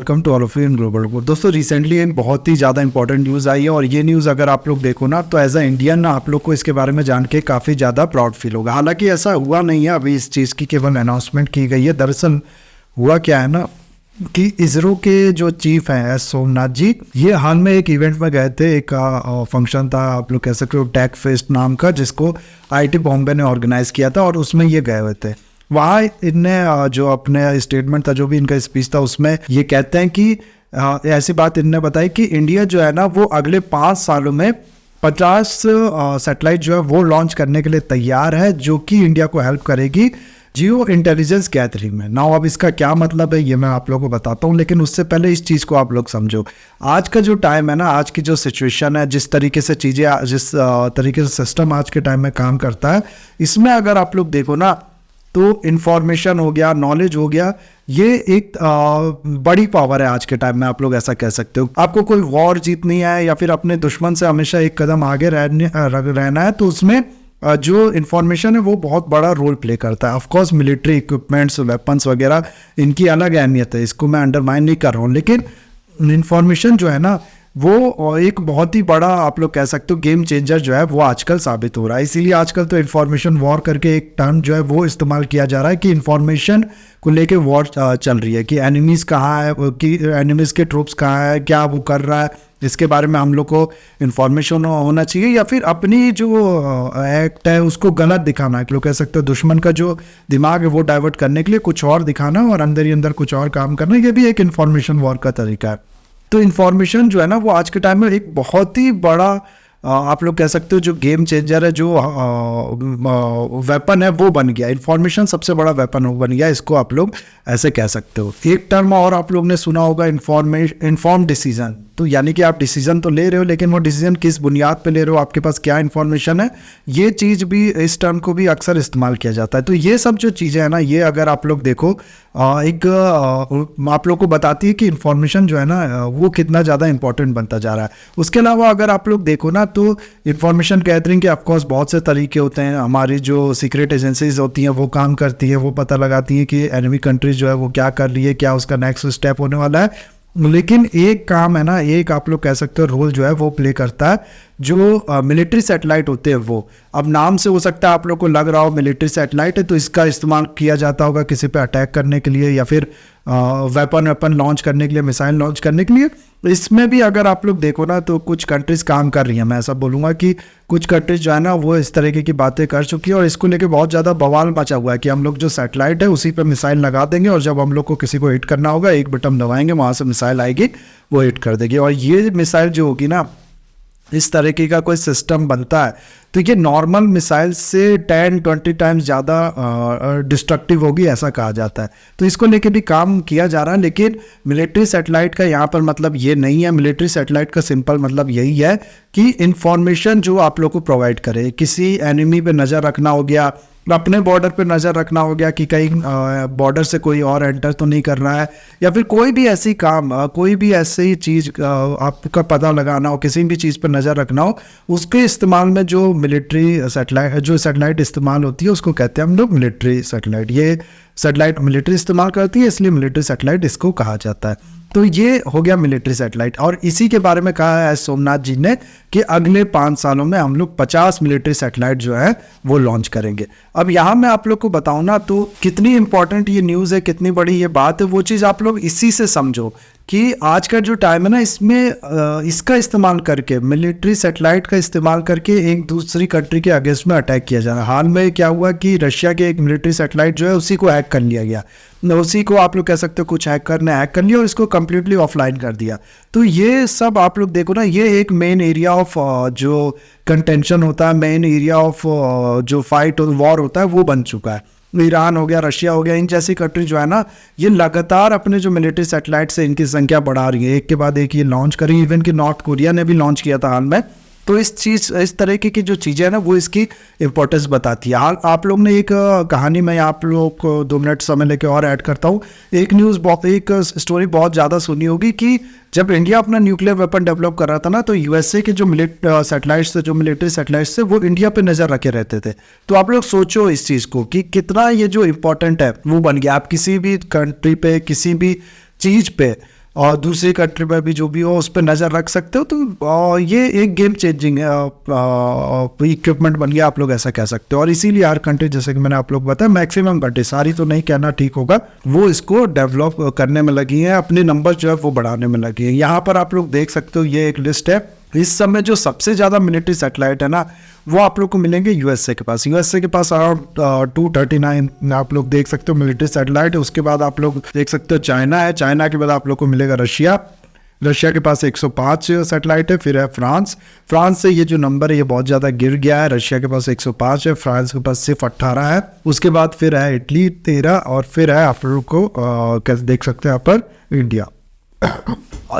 Welcome to all of you in Global Report. दोस्तों recently एक बहुत ही ज़्यादा इंपॉर्टेंट न्यूज़ आई है और ये न्यूज़ अगर आप लोग देखो ना तो एज अ इंडियन आप लोग को इसके बारे में जान के काफ़ी ज़्यादा प्राउड फील होगा। हालांकि ऐसा हुआ नहीं है, अभी इस चीज़ की केवल अनाउंसमेंट की गई है। दरअसल हुआ क्या है ना कि इसरो के जो चीफ हैं एस सोमनाथ जी, ये हाल में एक इवेंट में गए थे। एक फंक्शन था, आप लोग कह सकते हो टेक फेस्ट नाम का, जिसको आईआईटी बॉम्बे ने ऑर्गेनाइज किया था और उसमें ये गए हुए थे। वहाँ इनने जो अपने स्टेटमेंट था, जो भी इनका स्पीच था, उसमें ये कहते हैं कि ऐसी बात इनने बताई कि इंडिया जो है ना वो अगले 5 सालों में 50 सैटेलाइट जो है वो लॉन्च करने के लिए तैयार है, जो कि इंडिया को हेल्प करेगी जियो इंटेलिजेंस गैदरिंग में। नाउ अब इसका क्या मतलब है ये मैं आप लोगों को बताता हूँ, लेकिन उससे पहले इस चीज़ को आप लोग समझो। आज का जो टाइम है ना, आज की जो सिचुएशन है, जिस तरीके से चीज़ें, जिस तरीके से सिस्टम आज के टाइम में काम करता है, इसमें अगर आप लोग देखो ना तो इंफॉर्मेशन हो गया, नॉलेज हो गया, ये एक बड़ी पावर है आज के टाइम में, आप लोग ऐसा कह सकते हो। आपको कोई वॉर जीतनी है या फिर अपने दुश्मन से हमेशा एक कदम आगे रहना है, तो उसमें जो इन्फॉर्मेशन है वो बहुत बड़ा रोल प्ले करता है। ऑफकोर्स मिलिट्री इक्विपमेंट्स, वेपन्स वगैरह, इनकी अलग अहमियत है, इसको मैं अंडरमाइन नहीं कर रहा हूँ, लेकिन इन्फॉर्मेशन जो है ना वो एक बहुत ही बड़ा आप लोग कह सकते हो गेम चेंजर जो है वो आजकल साबित हो रहा है। इसीलिए आजकल तो इन्फॉर्मेशन वॉर करके एक टर्म जो है वो इस्तेमाल किया जा रहा है कि इन्फॉर्मेशन को लेके वॉर चल रही है, कि एनिमीज़ कहाँ है, कि एनिमीज़ के ट्रूप्स कहाँ है, क्या वो कर रहा है, इसके बारे में हम लोग को इन्फॉर्मेशन होना चाहिए, या फिर अपनी जो एक्ट है उसको गलत दिखाना है। लोग कह सकते हो दुश्मन का जो दिमाग है वो डाइवर्ट करने के लिए कुछ और दिखाना और अंदर ही अंदर कुछ और काम करना, ये भी एक इन्फॉर्मेशन वॉर का तरीका है। तो इन्फॉर्मेशन जो है ना वो आज के टाइम में एक बहुत ही बड़ा आप लोग कह सकते हो जो गेम चेंजर है, जो वेपन है वो बन गया। इन्फॉर्मेशन सबसे बड़ा वेपन बन गया, इसको आप लोग ऐसे कह सकते हो। एक टर्म और आप लोग ने सुना होगा, इन्फॉर्म डिसीजन। तो यानी कि आप डिसीजन तो ले रहे हो, लेकिन वो डिसीजन किस बुनियाद पे ले रहे हो, आपके पास क्या इन्फॉर्मेशन है, ये चीज़ भी, इस टर्म को भी अक्सर इस्तेमाल किया जाता है। तो ये सब जो चीज़ें हैं ना, ये अगर आप लोग देखो एक आप लोग को बताती है कि इन्फॉर्मेशन जो है ना वो कितना ज़्यादा इंपॉर्टेंट बनता जा रहा है। उसके अलावा अगर आप लोग देखो ना तो इन्फॉर्मेशन गैदरिंग के ऑफकोर्स बहुत से तरीके होते हैं। हमारी जो सीक्रेट एजेंसीज होती हैं वो काम करती है, वो पता लगाती है कि एनिमी कंट्रीज जो है वो क्या कर रही है, क्या उसका नेक्स्ट स्टेप होने वाला है। लेकिन एक काम है ना, एक आप लोग कह सकते हो रोल जो है वो प्ले करता है जो मिलिट्री सैटेलाइट होते हैं वो। अब नाम से हो सकता है आप लोग को लग रहा हो मिलिट्री सैटेलाइट है तो इसका इस्तेमाल किया जाता होगा किसी पे अटैक करने के लिए, या फिर वेपन लॉन्च करने के लिए, मिसाइल लॉन्च करने के लिए। इसमें भी अगर आप लोग देखो ना तो कुछ कंट्रीज काम कर रही हैं। मैं ऐसा बोलूँगा कि कुछ कंट्रीज जो है ना वो इस तरीके की बातें कर चुकी है और इसको लेके बहुत ज़्यादा बवाल मचा हुआ है कि हम लोग जो सैटेलाइट है उसी पे मिसाइल लगा देंगे और जब हम लोग को किसी को हिट करना होगा एक बटन दबाएंगे, वहाँ से मिसाइल आएगी, वो हिट कर देगी। और ये मिसाइल जो होगी ना, इस तरीके का कोई सिस्टम बनता है तो ये नॉर्मल मिसाइल से 10-20 टाइम्स ज़्यादा डिस्ट्रक्टिव होगी, ऐसा कहा जाता है। तो इसको लेके भी काम किया जा रहा है, लेकिन मिलिट्री सैटेलाइट का यहाँ पर मतलब ये नहीं है। मिलिट्री सैटेलाइट का सिंपल मतलब यही है कि इंफॉर्मेशन जो आप लोग को प्रोवाइड करे, किसी एनिमी पे नज़र रखना हो गया, अपने बॉर्डर पे नज़र रखना हो गया कि कहीं बॉर्डर से कोई और एंटर तो नहीं कर रहा है, या फिर कोई भी ऐसी काम, कोई भी ऐसी चीज़ आपका पता लगाना हो, किसी भी चीज़ पर नज़र रखना हो, उसके इस्तेमाल में जो मिलिट्री सैटेलाइट इस्तेमाल होती है उसको कहते हैं हम लोग मिलिट्री सैटेलाइट। ये सैटेलाइट मिलिट्री इस्तेमाल करती है, इसलिए मिलिट्री सैटेलाइट इसको कहा जाता है। तो ये हो गया मिलिट्री सैटेलाइट, और इसी के बारे में कहा है सोमनाथ जी ने कि अगले 5 सालों में हम लोग 50 मिलिट्री सैटेलाइट जो है वो लॉन्च करेंगे। अब यहाँ मैं आप लोग को बताऊँ ना तो कितनी इंपॉर्टेंट ये न्यूज़ है, कितनी बड़ी ये बात है, वो चीज़ आप लोग इसी से समझो कि आज का जो टाइम है ना इसमें इसका इस्तेमाल करके, मिलिट्री सैटेलाइट का इस्तेमाल करके एक दूसरी कंट्री के अगेंस्ट में अटैक किया जा रहा है। हाल में क्या हुआ कि रशिया के एक मिलिट्री सैटेलाइट जो है उसी को हैक कर लिया गया, उसी को आप लोग कह सकते हो कुछ हैकर ने हैक कर लिया और इसको कम्प्लीटली ऑफलाइन कर दिया। तो ये सब आप लोग देखो ना, ये एक मेन एरिया ऑफ जो कंटेंशन होता है, मेन एरिया ऑफ जो फाइट और वॉर होता है वो बन चुका है। ईरान हो गया, रशिया हो गया, इन जैसी कंट्री जो है ना ये लगातार अपने जो मिलिट्री सैटेलाइट से इनकी संख्या बढ़ा रही है, एक के बाद एक ये लॉन्च करेंगे। इवन कि नॉर्थ कोरिया ने भी लॉन्च किया था हाल में। तो इस तरीके की जो चीज़ें हैं ना वो इसकी इंपॉर्टेंस बताती है। हाल आप लोग ने एक कहानी में आप लोग को 2 मिनट समय लेके और ऐड करता हूँ। एक स्टोरी बहुत ज़्यादा सुनी होगी कि जब इंडिया अपना न्यूक्लियर वेपन डेवलप कर रहा था ना तो यूएसए के जो सैटेलाइट्स थे, जो मिलिट्री सैटेलाइट्स थे, वो इंडिया पे नज़र रखे रहते थे। तो आप लोग सोचो इस चीज़ को कि कितना ये जो इम्पोर्टेंट है वो बन गया। आप किसी भी कंट्री पे, किसी भी चीज़ पे और दूसरी कंट्री में भी जो भी हो उस पर नज़र रख सकते हो। तो ये एक गेम चेंजिंग इक्विपमेंट बन गया, आप लोग ऐसा कह सकते हो। और इसीलिए हर कंट्री, जैसे कि मैंने आप लोग बताया, मैक्सिमम कंट्री, सारी तो नहीं कहना ठीक होगा, वो इसको डेवलप करने में लगी हैं, अपने नंबर जो है वो बढ़ाने में लगी हैं। यहाँ पर आप लोग देख सकते हो, ये एक लिस्ट है। इस समय जो सबसे ज़्यादा मिलिट्री सैटेलाइट है ना, वो आप लोग को मिलेंगे यूएसए के पास। यूएसए के पास अराउंड 239 आप लोग देख सकते हो मिलिट्री सैटेलाइट है। उसके बाद आप लोग देख सकते हो चाइना है। चाइना के बाद आप लोग को मिलेगा रशिया। रशिया के पास 105 सैटेलाइट है। फिर है फ्रांस। फ्रांस से ये जो नंबर है ये बहुत ज़्यादा गिर गया है। रशिया के पास 105 है, फ्रांस के पास सिर्फ 18 है। उसके बाद फिर है इटली 13, और फिर है आप लोग को कैसे देख सकते हैं यहाँ पर इंडिया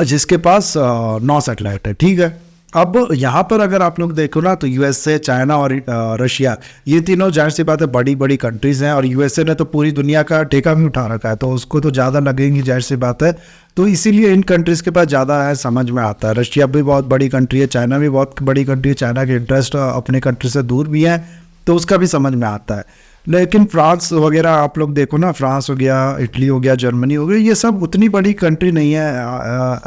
जिसके पास 9 सैटेलाइट है। ठीक है, अब यहाँ पर अगर आप लोग देखो ना, तो यूएसए, चाइना और रशिया, ये तीनों जाहिर सी बात है बड़ी बड़ी कंट्रीज़ हैं। और यूएसए ने तो पूरी दुनिया का ठेका भी उठा रखा है, तो उसको तो ज़्यादा लगेंगी, जाहिर सी बात है। तो इसीलिए इन कंट्रीज़ के पास ज़्यादा है, समझ में आता है। रशिया भी बहुत बड़ी कंट्री है, चाइना भी बहुत बड़ी कंट्री है, चाइना के इंटरेस्ट अपने कंट्री से दूर भी हैं, तो उसका भी समझ में आता है। लेकिन फ्रांस वगैरह आप लोग देखो ना, फ्रांस हो गया, इटली हो गया, जर्मनी हो गया, ये सब उतनी बड़ी कंट्री नहीं है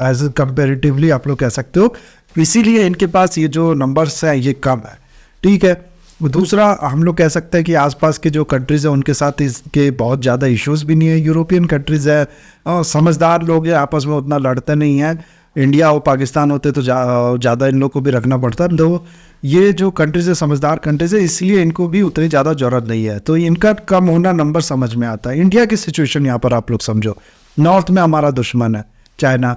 एज कंपेरेटिवली, आप लोग कह सकते हो। इसीलिए इनके पास ये जो नंबर्स हैं ये कम है। ठीक है, दूसरा हम लोग कह सकते हैं कि आसपास के जो कंट्रीज़ हैं उनके साथ इसके बहुत ज़्यादा इश्यूज़ भी नहीं है। यूरोपियन कंट्रीज़ है, समझदार लोग हैं, आपस में उतना लड़ते नहीं हैं। इंडिया और पाकिस्तान होते तो ज़्यादा इन लोग को भी रखना पड़ता। तो ये जो कंट्रीज़ है समझदार कंट्रीज़ है, इसलिए इनको भी उतनी ज़्यादा ज़रूरत नहीं है, तो इनका कम होना नंबर समझ में आता है। इंडिया की सिचुएशन यहाँ पर आप लोग समझो, नॉर्थ में हमारा दुश्मन है चाइना,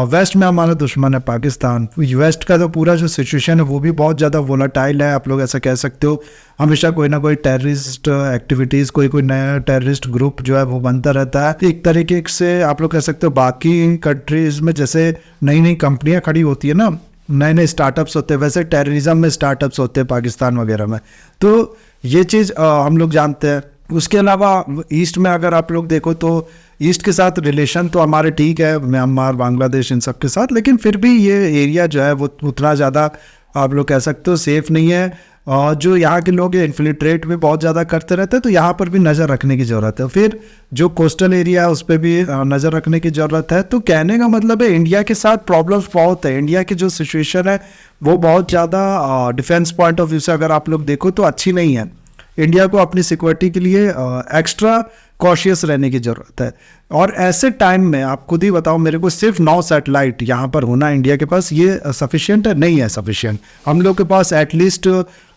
वेस्ट में हमारा दुश्मन है पाकिस्तान। वेस्ट का तो पूरा जो सिचुएशन है वो भी बहुत ज़्यादा वोलाटाइल है, आप लोग ऐसा कह सकते हो। हमेशा कोई ना कोई टेररिस्ट एक्टिविटीज़, कोई नया टेररिस्ट ग्रुप जो है वो बनता रहता है। एक तरीके से आप लोग कह सकते हो बाकी कंट्रीज़ में जैसे नई नई कंपनियां खड़ी होती है ना, नए नए स्टार्टअप्स होते हैं, वैसे टेररिज्म में स्टार्टअप्स होते हैं पाकिस्तान वगैरह में। तो ये चीज़ हम लोग जानते हैं। उसके अलावा ईस्ट में अगर आप लोग देखो तो ईस्ट के साथ रिलेशन तो हमारे ठीक है, म्यांमार, बांग्लादेश, इन सब के साथ, लेकिन फिर भी ये एरिया जो है वो उतना ज़्यादा आप लोग कह सकते हो सेफ नहीं है। और जो यहाँ के लोग इन्फिल्ट्रेट भी बहुत ज़्यादा करते रहते हैं, तो यहाँ पर भी नज़र रखने की ज़रूरत है। फिर जो कोस्टल एरिया है उस पर भी नज़र रखने की ज़रूरत है। तो कहने का मतलब है इंडिया के साथ प्रॉब्लम्स बहुत है। इंडिया की जो सिचुएशन है वो बहुत ज़्यादा डिफेंस पॉइंट ऑफ व्यू से अगर आप लोग देखो तो अच्छी नहीं है। इंडिया को अपनी सिक्योरिटी के लिए एक्स्ट्रा कॉशियस रहने की ज़रूरत है। और ऐसे टाइम में आप खुद ही बताओ मेरे को, सिर्फ 9 सैटेलाइट यहाँ पर होना इंडिया के पास, ये सफिशिएंट है? नहीं है सफिशिएंट। हम लोग के पास एटलीस्ट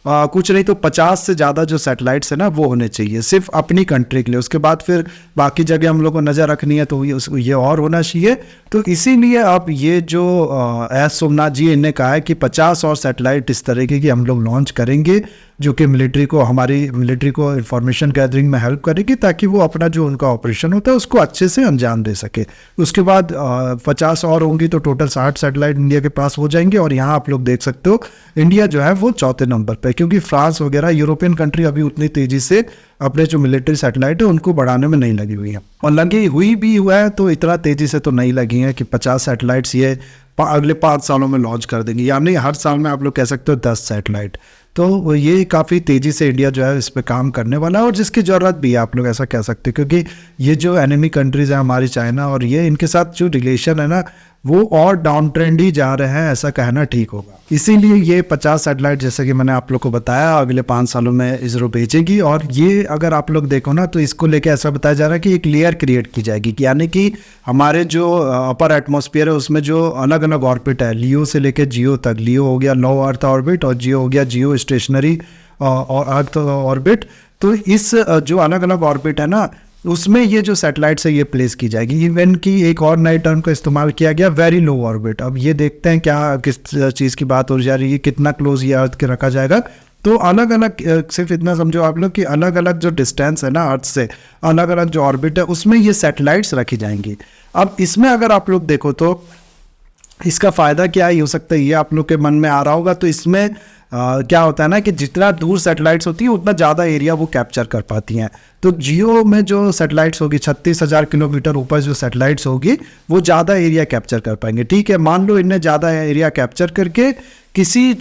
कुछ नहीं तो 50 से ज़्यादा जो सैटेलाइट्स है ना वो होने चाहिए सिर्फ अपनी कंट्री के लिए। उसके बाद फिर बाकी जगह हम लोग को नज़र रखनी है, तो ये और होना चाहिए। तो इसीलिए अब ये जो एस सोमनाथ जी इन्हें कहा है कि 50 और सैटेलाइट इस तरीके की हम लोग लॉन्च करेंगे, जो कि हमारी मिलिट्री को इंफॉर्मेशन गैदरिंग में हेल्प करेगी, ताकि वो अपना जो उनका ऑपरेशन होता है उसको अच्छे से अंजाम दे सके। उसके बाद 50 और होंगी तो टोटल 60 सैटेलाइट इंडिया के पास हो जाएंगे। और यहाँ आप लोग देख सकते हो इंडिया जो है वो चौथे नंबर पे, क्योंकि फ्रांस वगैरह यूरोपियन कंट्री अभी उतनी तेज़ी से अपने जो मिलिट्री सैटेलाइट है उनको बढ़ाने में नहीं लगी हुई है। और लगी हुई भी हुआ है तो इतना तेज़ी से तो नहीं लगी है कि 50 सैटेलाइट्स ये अगले 5 सालों में लॉन्च कर देंगे, यानी हर साल में आप लोग कह सकते हो 10 सैटेलाइट। तो ये काफ़ी तेज़ी से इंडिया जो है इस पे काम करने वाला है, और जिसकी ज़रूरत भी है, आप लोग ऐसा कह सकते हो। क्योंकि ये जो एनिमी कंट्रीज़ हैं हमारी, चाइना और ये, इनके साथ जो रिलेशन है ना वो और डाउन ट्रेंड ही जा रहे हैं, ऐसा कहना ठीक होगा। इसीलिए ये 50 सैटेलाइट जैसे कि मैंने आप लोग को बताया अगले 5 सालों में इसरो भेजेगी। और ये अगर आप लोग देखो ना तो इसको लेके ऐसा बताया जा रहा है कि एक लेयर क्रिएट की जाएगी, यानी कि हमारे जो अपर एटमॉस्फेयर है उसमें जो अलग अलग ऑर्बिट है, लियो से लेके जियो तक, लियो हो गया लो अर्थ ऑर्बिट और जियो हो गया जियो स्टेशनरी और अर्थ ऑर्बिट। तो इस जो अलग अलग ऑर्बिट है ना उसमें ये जो सैटेलाइट है ये प्लेस की जाएगी। इवन की एक और नए टर्म का इस्तेमाल किया गया, वेरी लो ऑर्बिट। अब ये देखते हैं क्या किस चीज़ की बात हो जा रही है, कितना क्लोज ये अर्थ के रखा जाएगा। तो अलग अलग, सिर्फ इतना समझो आप लोग कि अलग अलग जो डिस्टेंस है ना अर्थ से, अलग अलग जो ऑर्बिट है उसमें ये सैटेलाइट्स रखी जाएंगी। अब इसमें अगर आप लोग देखो तो इसका फ़ायदा क्या ही हो सकता है, ये आप लोग के मन में आ रहा होगा। तो इसमें क्या होता है ना कि जितना दूर सैटेलाइट्स होती है उतना ज़्यादा एरिया वो कैप्चर कर पाती हैं। तो जियो में जो सैटेलाइट्स होगी 36,000 किलोमीटर ऊपर जो सैटेलाइट्स होगी वो ज़्यादा एरिया कैप्चर कर पाएंगे। ठीक है, मान लो इनने ज़्यादा एरिया कैप्चर करके किसी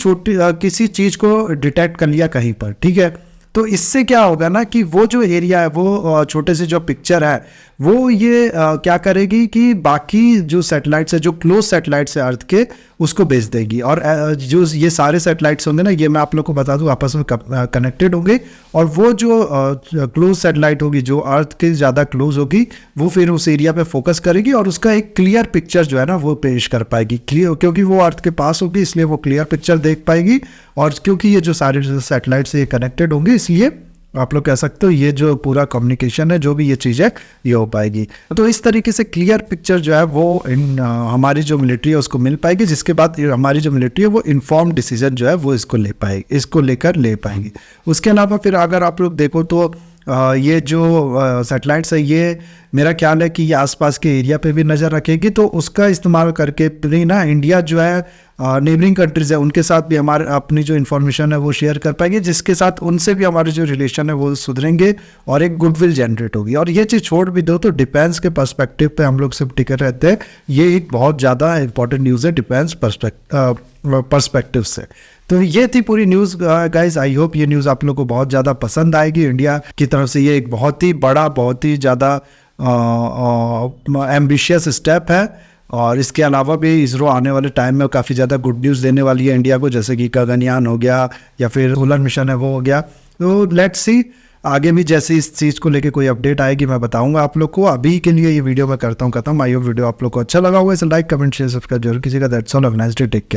चीज़ को डिटेक्ट कर लिया कहीं पर, ठीक है, तो इससे क्या होगा ना कि वो जो एरिया है वो छोटे से जो पिक्चर है वो ये क्या करेगी कि बाकी जो सैटेलाइट्स है, जो क्लोज सैटेलाइट्स है अर्थ के, उसको भेज देगी। और जो ये सारे सैटेलाइट्स होंगे ना, ये मैं आप लोग को बता दूं आपस में कनेक्टेड होंगे, और वो जो क्लोज सैटेलाइट होगी जो अर्थ के ज़्यादा क्लोज होगी, वो फिर उस एरिया पे फोकस करेगी और उसका एक क्लियर पिक्चर जो है ना वो पेश कर पाएगी। क्योंकि वो अर्थ के पास होगी इसलिए वो क्लियर पिक्चर देख पाएगी, और क्योंकि ये जो सारे सैटेलाइट से कनेक्टेड होंगे इसलिए आप लोग कह सकते हो ये जो पूरा कम्युनिकेशन है, जो भी ये चीज़ है, ये हो पाएगी। तो इस तरीके से क्लियर पिक्चर जो है वो हमारी जो मिलिट्री है उसको मिल पाएगी, जिसके बाद हमारी जो मिलिट्री है वो इन्फॉर्म डिसीजन जो है वो इसको लेकर ले पाएंगी। उसके अलावा फिर अगर आप लोग देखो तो ये जो सैटेलाइट्स है, ये मेरा ख्याल है कि ये आसपास के एरिया पे भी नज़र रखेगी, तो उसका इस्तेमाल करके भी ना इंडिया जो है नेबरिंग कंट्रीज़ है उनके साथ भी हमारे अपनी जो इन्फॉर्मेशन है वो शेयर कर पाएंगे, जिसके साथ उनसे भी हमारे जो रिलेशन है वो सुधरेंगे और एक गुडविल जनरेट होगी। और ये चीज़ छोड़ भी दो तो डिफेंस के पर्सपेक्टिव पे हम लोग सिर्फ टिके रहते हैं, ये एक बहुत ज़्यादा इंपॉर्टेंट न्यूज़ है डिफेंस पर्सपेक्टिव से। तो ये थी पूरी न्यूज़ गाइज। आई होप ये न्यूज़ आप लोग को बहुत ज़्यादा पसंद आएगी। इंडिया की तरफ से ये एक बहुत ही बड़ा, बहुत ही ज़्यादा एम्बिशियस स्टेप है, और इसके अलावा भी इसरो आने वाले टाइम में काफ़ी ज़्यादा गुड न्यूज़ देने वाली है इंडिया को, जैसे कि गगनयान हो गया या फिर सोलर मिशन है वो हो गया। तो लेट्स सी आगे भी जैसे इस चीज़ को लेके कोई अपडेट आएगी मैं बताऊंगा आप लोग को। अभी के लिए ये वीडियो मैं करता हूँ खत्म। आई होप वीडियो आप लोग को अच्छा लगा होगा। इसे लाइक, कमेंट, शेयर, सब्सक्राइब जरूर कीजिएगा। That's all, have a nice day, take care.